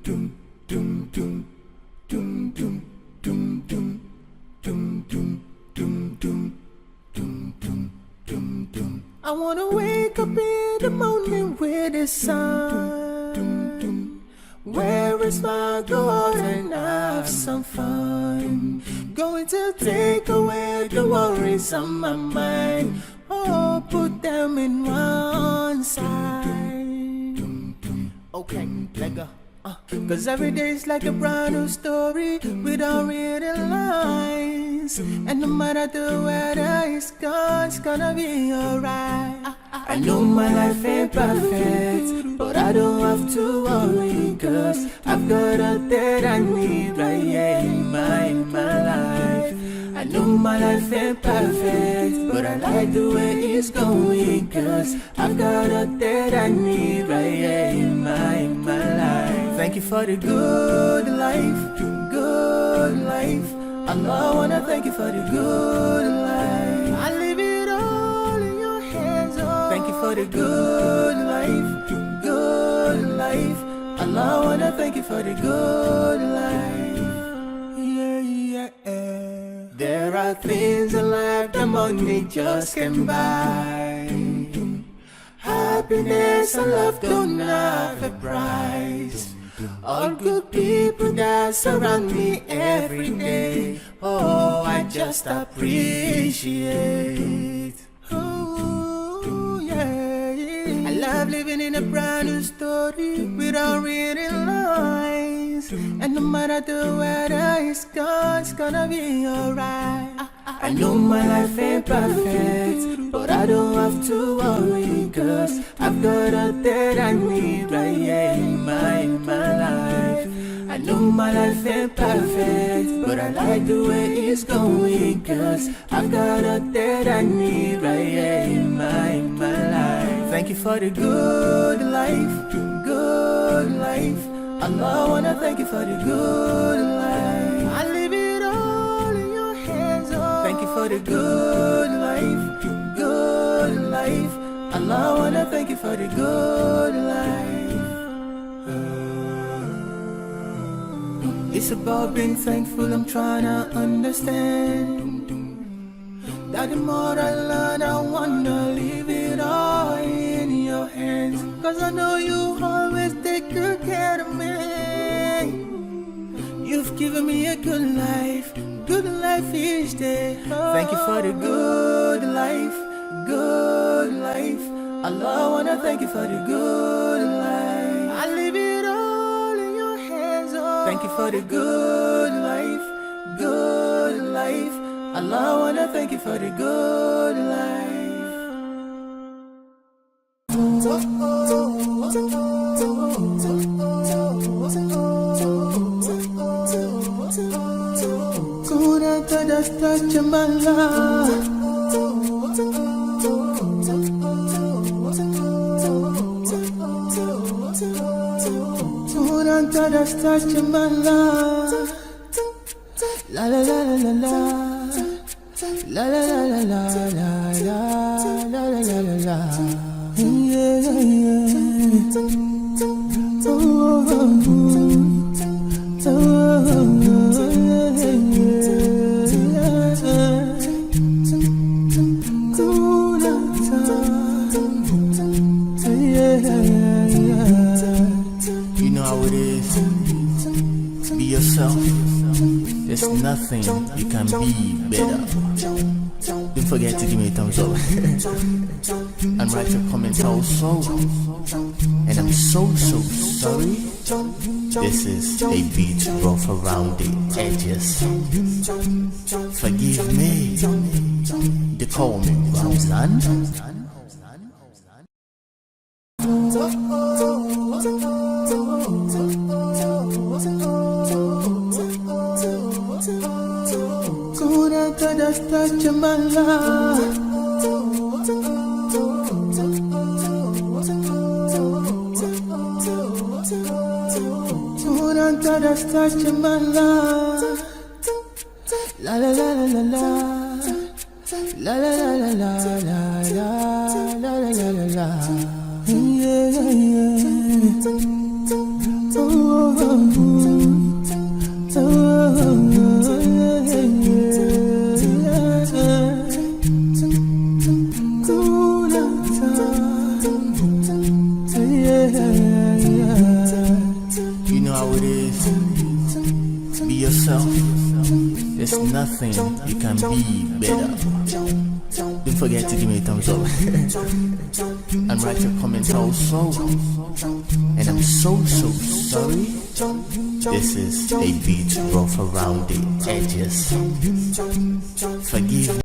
I wanna wake up in the morning with the sun. Where is my God and have some fun? Going to take away the worries on my mind. Oh, put them in one side. Okay, let go. Cause every day is like a brand new story without reading lines. And no matter the weather is gone, it's gonna be alright. I know my life ain't perfect, but I don't have to worry, cause I've got a that I need right here in my life. I know my life ain't perfect, but I like the way it's going, cause I've got a that I need right here in my life. Thank you for the good life, good life. Allah, I wanna thank you for the good life. I leave it all in your hands, oh. Thank you for the good life, good life. Allah, I wanna thank you for the good life. Yeah, yeah, yeah. There are things in life that money just can't buy. Happiness and love don't have a price. All good people that surround me every day, oh, I just appreciate. Oh, yeah. I love living in a brand new story without reading lines. And no matter the weather is gone, it's gonna be alright. I know my life ain't perfect, but I don't have to worry, cause I've got a that I need right here in my life. I know my life ain't perfect, but I like the way it's going, cause I've got a that I need right here in my life. Thank you for the good life, good life. Allah, I wanna thank you for the good life. I leave it all in your hands, oh. Thank you for the good life, good life. Allah, I wanna thank you for the good life. It's about being thankful, I'm trying to understand that the more I learn, I wanna leave it all in your hands. Cause I know you always take good care of me. You've given me a good life each day. Oh. Thank you for the good life, good life. Allah, I wanna thank you for the good life. I leave it all in your hands, oh. Thank you for the good life, good life. Allah, I wanna thank you for the good life. Couldn't touch my love. Couldn't touch my love. La la la la la la. La la la la la la la la la la la la. Yeah, yeah. Oh, you know how it is. Be yourself. There's nothing you can be better. Don't forget to give me a thumbs up and write your comments also. And I'm so sorry. This is a beat rough around the edges. Forgive me. They call me Ramzan. Couldn't touch my love. Couldn't touch my love. La la la la la la. La la la la la la la la la la la. Yeah, yeah. Oh. You know how it is. Be yourself. There's nothing you can be better. Don't forget to give me a thumbs up and write your comments also. And I'm so sorry. This is a beat rough around the edges. Forgive me.